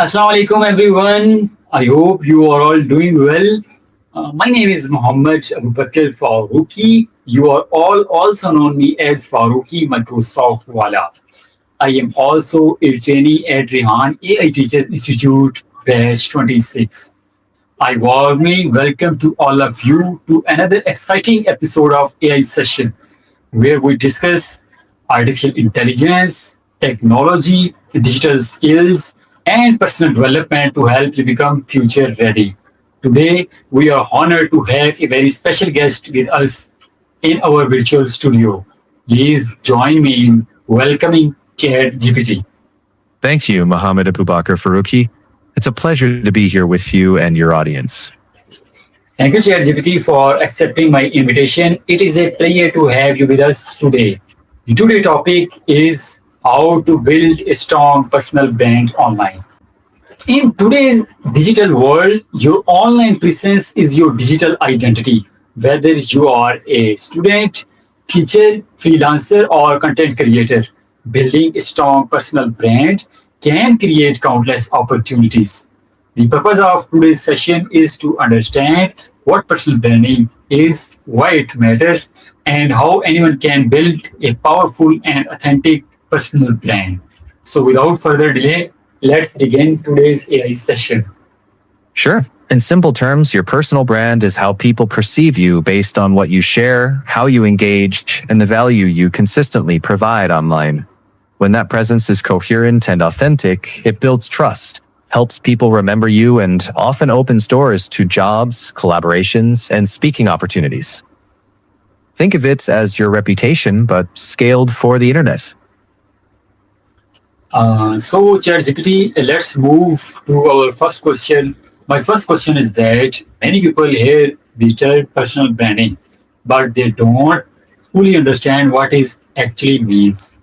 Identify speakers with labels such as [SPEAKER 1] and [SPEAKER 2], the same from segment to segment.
[SPEAKER 1] Assalamu alaikum everyone. I hope you are all doing well. My name is Muhammad Abu Bakr Farooqi. You are all also known me as Farooqi Microsoft Wala. I am also a trainee at Rehan AI Teacher Institute batch 26. I warmly welcome to all of you to another exciting episode of AI session where we discuss artificial intelligence, technology, digital skills, and personal development to help you become future ready. Today, we are honored to have a very special guest with us in our virtual studio. Please join me in welcoming ChatGPT.
[SPEAKER 2] Thank you, Mohammed Abu Bakr Farooqi. It's a pleasure to be here with you and your audience.
[SPEAKER 1] Thank you, ChatGPT, for accepting my invitation. It is a pleasure to have you with us today. Today's topic is how to build a strong personal brand online. In today's digital world, your online presence is your digital identity. Whether you are a student, teacher, freelancer, or content creator, building a strong personal brand can create countless opportunities. The purpose of today's session is to understand what personal branding is, why it matters, and how anyone can build a powerful and authentic personal brand. So, without further delay, let's begin today's AI session.
[SPEAKER 2] Sure. In simple terms, your personal brand is how people perceive you based on what you share, how you engage, and the value you consistently provide online. When that presence is coherent and authentic, it builds trust, helps people remember you, and often opens doors to jobs, collaborations, and speaking opportunities. Think of it as your reputation, but scaled for the internet.
[SPEAKER 1] So, ChatGPT, let's move to our first question. My first question is that many people hear the term personal branding, but they don't fully understand what it actually means.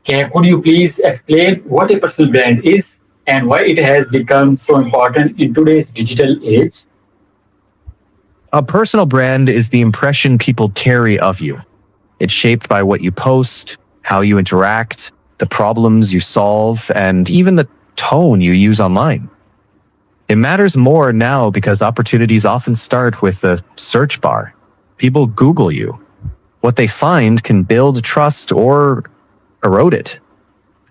[SPEAKER 1] Could you please explain what a personal brand is and why it has become so important in today's digital age?
[SPEAKER 2] A personal brand is the impression people carry of you. It's shaped by what you post, how you interact, the problems you solve, and even the tone you use online. It matters more now because opportunities often start with the search bar. People Google you. What they find can build trust or erode it.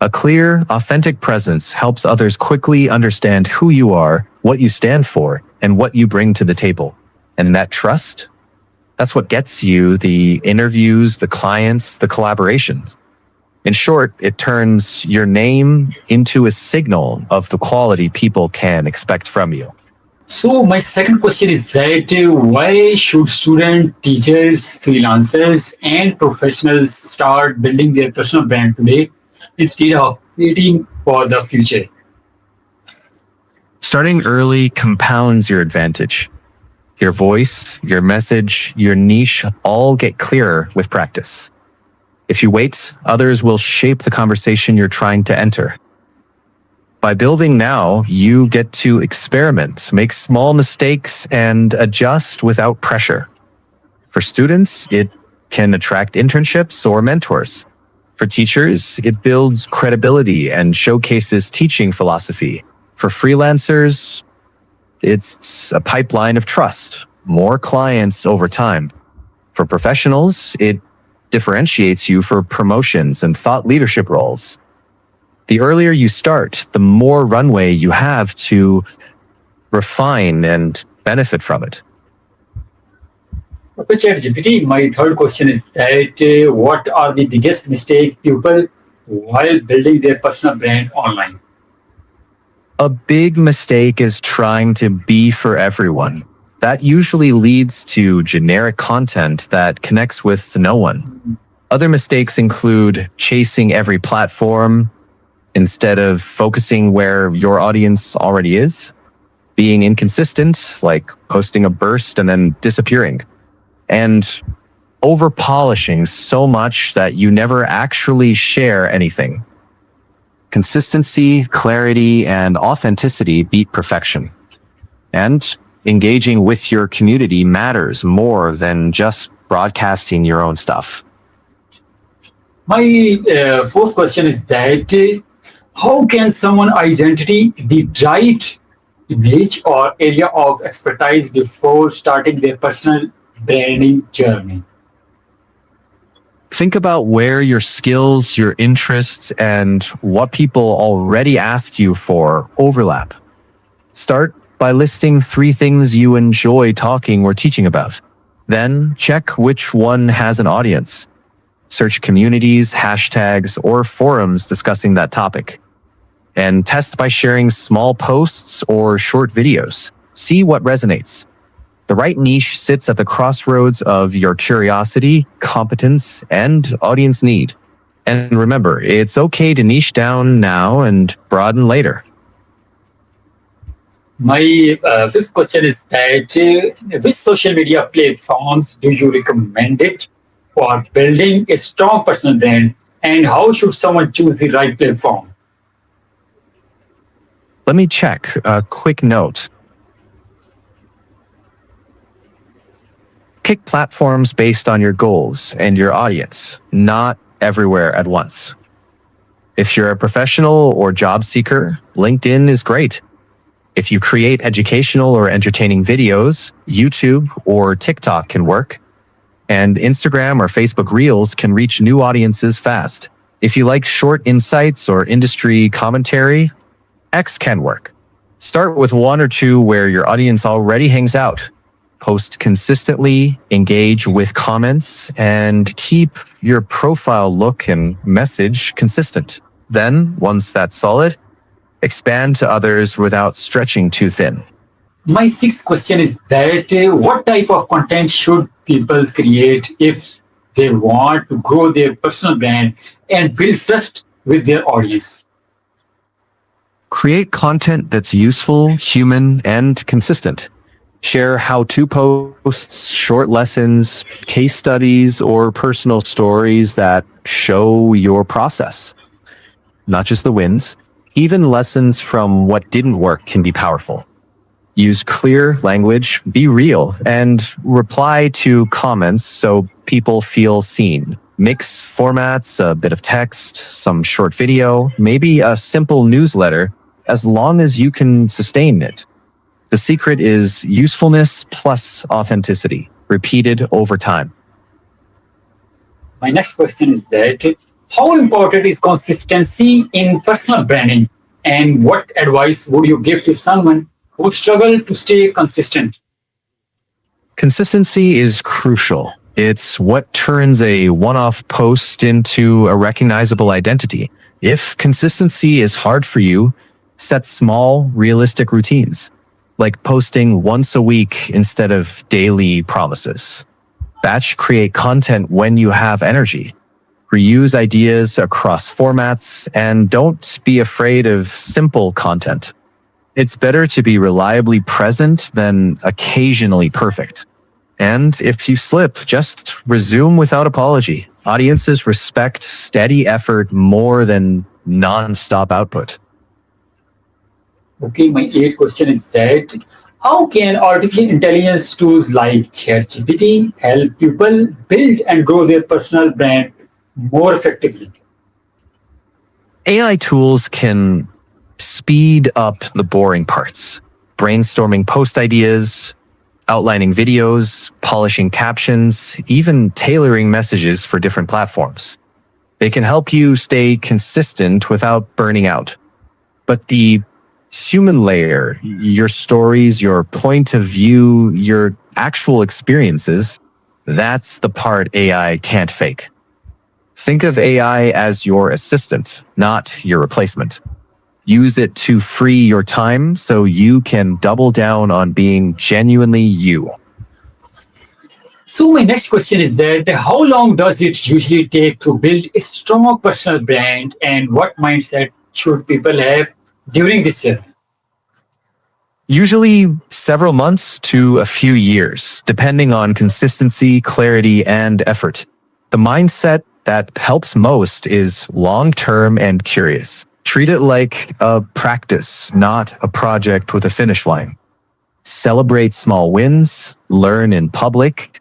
[SPEAKER 2] A clear, authentic presence helps others quickly understand who you are, what you stand for, and what you bring to the table. And that trust, that's what gets you the interviews, the clients, the collaborations. In short, it turns your name into a signal of the quality people can expect from you.
[SPEAKER 1] So, my second question is that why should students, teachers, freelancers, and professionals start building their personal brand today instead of waiting for the future?
[SPEAKER 2] Starting early compounds your advantage. Your voice, your message, your niche all get clearer with practice. If you wait, others will shape the conversation you're trying to enter. By building now, you get to experiment, make small mistakes, and adjust without pressure. For students, it can attract internships or mentors. For teachers, it builds credibility and showcases teaching philosophy. For freelancers, it's a pipeline of trust, more clients over time. For professionals, it differentiates you for promotions and thought leadership roles. The earlier you start, the more runway you have to refine and benefit from it.
[SPEAKER 1] Okay, ChatGPT, my third question is that what are the biggest mistakes people while building their personal brand online?
[SPEAKER 2] A big mistake is trying to be for everyone. That usually leads to generic content that connects with no one. Other mistakes include chasing every platform instead of focusing where your audience already is, being inconsistent, like posting a burst and then disappearing, and over polishing so much that you never actually share anything. Consistency, clarity, and authenticity beat perfection. And engaging with your community matters more than just broadcasting your own stuff.
[SPEAKER 1] My fourth question is that How can someone identify the right niche or area of expertise before starting their personal branding journey?
[SPEAKER 2] Think about where your skills, your interests, and what people already ask you for overlap. Start by listing 3 things you enjoy talking or teaching about. Then check which one has an audience. Search communities, hashtags, or forums discussing that topic. And test by sharing small posts or short videos. See what resonates. The right niche sits at the crossroads of your curiosity, competence, and audience need. And remember, it's okay to niche down now and broaden later.
[SPEAKER 1] My fifth question is that which social media platforms do you recommend it for building a strong personal brand, and how should someone choose the right platform?
[SPEAKER 2] Let me check a quick note. Pick platforms based on your goals and your audience, not everywhere at once. If you're a professional or job seeker, LinkedIn is great. If you create educational or entertaining videos, YouTube or TikTok can work. And Instagram or Facebook Reels can reach new audiences fast. If you like short insights or industry commentary, X can work. Start with 1 or 2 where your audience already hangs out. Post consistently, engage with comments, and keep your profile look and message consistent. Then, once that's solid, expand to others without stretching too thin.
[SPEAKER 1] My sixth question is that what type of content should people create if they want to grow their personal brand and build trust with their audience?
[SPEAKER 2] Create content that's useful, human, and consistent. Share how-to posts, short lessons, case studies, or personal stories that show your process. Not just the wins, even lessons from what didn't work can be powerful. Use clear language, be real, and reply to comments so people feel seen. Mix formats, a bit of text, some short video, maybe a simple newsletter, as long as you can sustain it. The secret is usefulness plus authenticity, repeated over time.
[SPEAKER 1] My next question is that how important is consistency in personal branding, and what advice would you give to someone who struggles to stay consistent?
[SPEAKER 2] Consistency is crucial. It's what turns a one-off post into a recognizable identity. If consistency is hard for you, set small, realistic routines, like posting once a week instead of daily promises. Batch create content when you have energy. Reuse ideas across formats, and don't be afraid of simple content. It's better to be reliably present than occasionally perfect. And if you slip, just resume without apology. Audiences respect steady effort more than non-stop output.
[SPEAKER 1] Okay, my eighth question is that how can artificial intelligence tools like ChatGPT help people build and grow their personal brand more effectively?
[SPEAKER 2] AI tools can speed up the boring parts, brainstorming post ideas, outlining videos, polishing captions, even tailoring messages for different platforms. They can help you stay consistent without burning out. But the human layer, your stories, your point of view, your actual experiences, that's the part AI can't fake. Think of AI as your assistant, not your replacement. Use it to free your time so you can double down on being genuinely you.
[SPEAKER 1] So my next question is that how long does it usually take to build a strong personal brand, and what mindset should people have during this journey?
[SPEAKER 2] Usually several months to a few years, depending on consistency, clarity, and effort. The mindset that helps most is long-term and curious. Treat it like a practice, not a project with a finish line. Celebrate small wins, learn in public,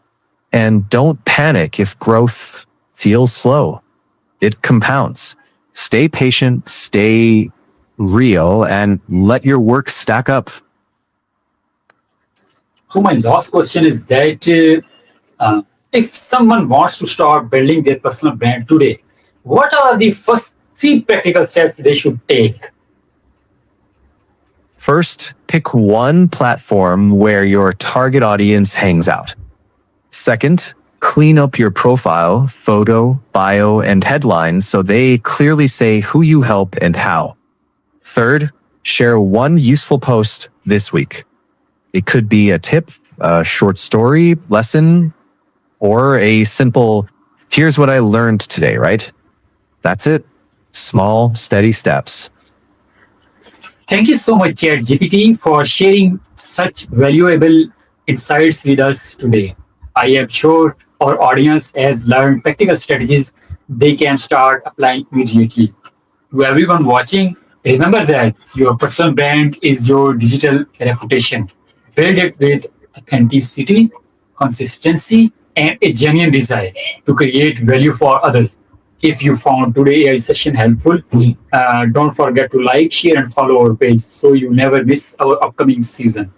[SPEAKER 2] and don't panic if growth feels slow. It compounds. Stay patient, stay real, and let your work stack up.
[SPEAKER 1] So my last question is that if someone wants to start building their personal brand today, what are the first three practical steps they should take?
[SPEAKER 2] First, pick one platform where your target audience hangs out. Second, clean up your profile, photo, bio, and headlines so they clearly say who you help and how. Third, share one useful post this week. It could be a tip, a short story, lesson, or a simple, here's what I learned today, right? That's it. Small, steady steps.
[SPEAKER 1] Thank you so much, ChatGPT, for sharing such valuable insights with us today. I am sure our audience has learned practical strategies they can start applying immediately. To everyone watching, remember that your personal brand is your digital reputation. Build it with authenticity, consistency, and a genuine desire to create value for others. If you found today's AI session helpful, don't forget to like, share, and follow our page so you never miss our upcoming season.